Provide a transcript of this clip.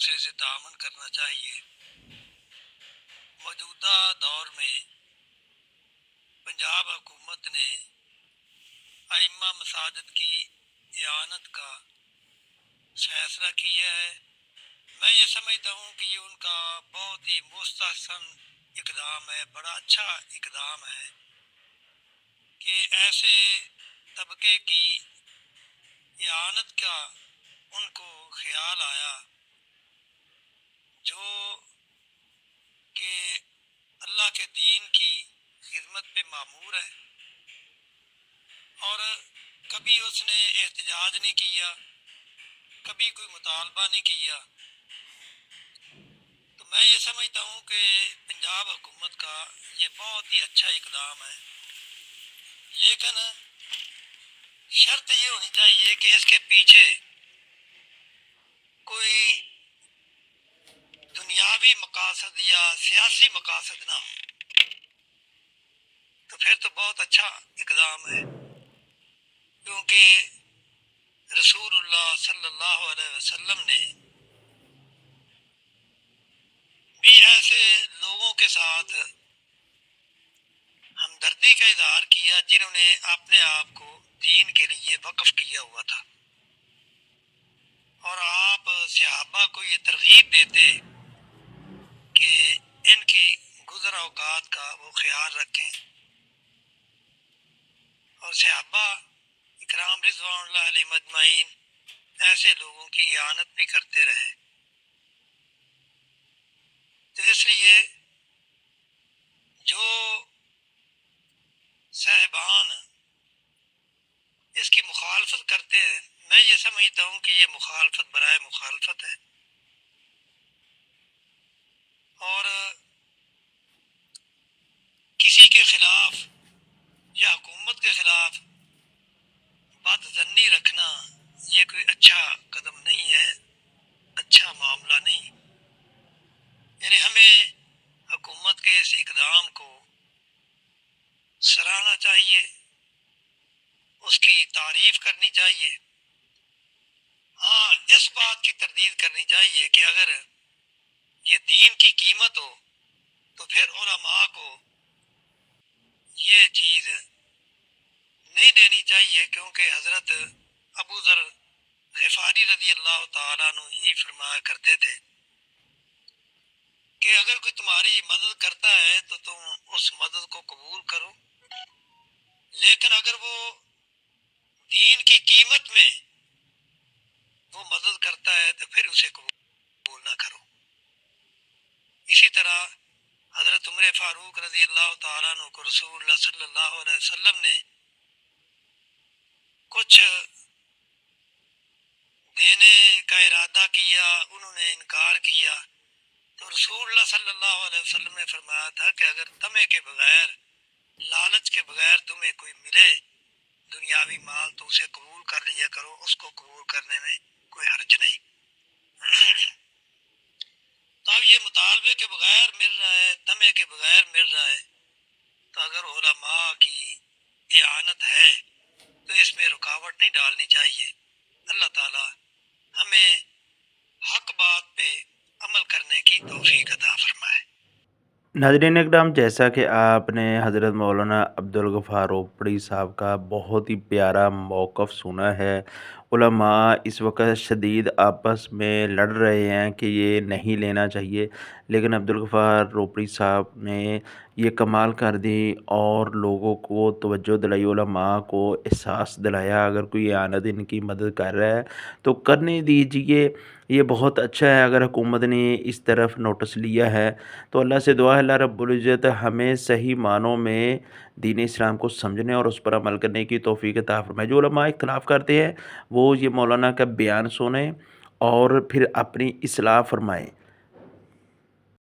دوسرے سے تعاون کرنا چاہیے۔ موجودہ دور میں پنجاب حکومت نے ائمہ مساجد کی اعانت کا فیصلہ کیا ہے۔ میں یہ سمجھتا ہوں کہ یہ ان کا بہت ہی مستحسن اقدام ہے، بڑا اچھا اقدام ہے کہ ایسے طبقے کی اعانت کا ان کو خیال آیا جو کہ اللہ کے دین کی خدمت پہ معمور ہے، اور کبھی اس نے احتجاج نہیں کیا، کبھی کوئی مطالبہ نہیں کیا۔ تو میں یہ سمجھتا ہوں کہ پنجاب حکومت کا یہ بہت ہی اچھا اقدام ہے، لیکن شرط یہ ہونی چاہیے کہ اس کے پیچھے کوئی دنیاوی مقاصد یا سیاسی مقاصد نہ ہو، تو پھر تو بہت اچھا اقدام ہے، کیونکہ رسول اللہ صلی اللہ علیہ وسلم نے بھی ایسے لوگوں کے ساتھ ہمدردی کا اظہار کیا جنہوں نے اپنے آپ کو دین کے لیے وقف کیا ہوا تھا، اور آپ صحابہ کو یہ ترغیب دیتے کہ ان کی گزر اوقات کا وہ خیال رکھیں، اور صحابہ اکرام رضوان اللہ علیہ مجمعین ایسے لوگوں کی اعانت بھی کرتے رہے۔ تو اس لیے جو صاحبان اس کی مخالفت کرتے ہیں، میں یہ سمجھتا ہوں کہ یہ مخالفت برائے مخالفت ہے، اور کسی کے خلاف یا حکومت کے خلاف بد ظنی رکھنا یہ کوئی اچھا قدم نہیں ہے، اچھا معاملہ نہیں۔ یعنی ہمیں حکومت کے اس اقدام کو سراہنا چاہیے، اس کی تعریف کرنی چاہیے۔ ہاں، اس بات کی تردید کرنی چاہیے کہ اگر یہ دین کی قیمت ہو تو پھر علماء کو یہ چیز نہیں دینی چاہیے، کیونکہ حضرت ابو ذر غفاری رضی اللہ تعالیٰ عنہ یہ فرمایا کرتے تھے کہ اگر کوئی تمہاری مدد کرتا ہے تو تم اس مدد کو قبول کرو، لیکن اگر وہ دین کی قیمت میں وہ مدد کرتا ہے تو پھر اسے قبول نہ کرو۔ اسی طرح حضرت عمر فاروق رضی اللہ تعالیٰ عنہ کو رسول اللہ صلی اللہ علیہ وسلم نے کچھ دینے کا ارادہ کیا، انہوں نے انکار کیا، تو رسول اللہ صلی اللہ علیہ وسلم نے فرمایا تھا کہ اگر طمع کے بغیر، لالچ کے بغیر تمہیں کوئی ملے دنیاوی مال تو اسے قبول کر لیا کرو، اس کو قبول کرنے میں کوئی حرج نہیں۔ تو اب یہ مطالبے کے بغیر مل رہا ہے، طمع کے بغیر مل رہا ہے، تو اگر علماء کی اعانت ہے تو اس میں رکاوٹ نہیں ڈالنی چاہیے۔ اللہ تعالی ہمیں حق بات پہ عمل کرنے کی توفیق عطا فرمائے۔ ناظرین اکرام، جیسا کہ آپ نے حضرت مولانا عبدالغفار روپڑی صاحب کا بہت ہی پیارا موقف سنا ہے۔ علماء اس وقت شدید آپس میں لڑ رہے ہیں کہ یہ نہیں لینا چاہیے، لیکن عبدالغفار روپڑی صاحب نے یہ کمال کر دی اور لوگوں کو توجہ دلائی، علماء کو احساس دلایا اگر کوئی اعانت ان کی مدد کر رہا ہے تو کرنے دیجیے۔ یہ بہت اچھا ہے اگر حکومت نے اس طرف نوٹس لیا ہے تو اللہ سے دعا ہے اللہ رب العزت ہمیں صحیح معنوں میں دین اسلام کو سمجھنے اور اس پر عمل کرنے کی توفیق عطا فرمائے۔ جو علماء اختلاف کرتے ہیں وہ یہ مولانا کا بیان سنیں اور پھر اپنی اصلاح فرمائیں۔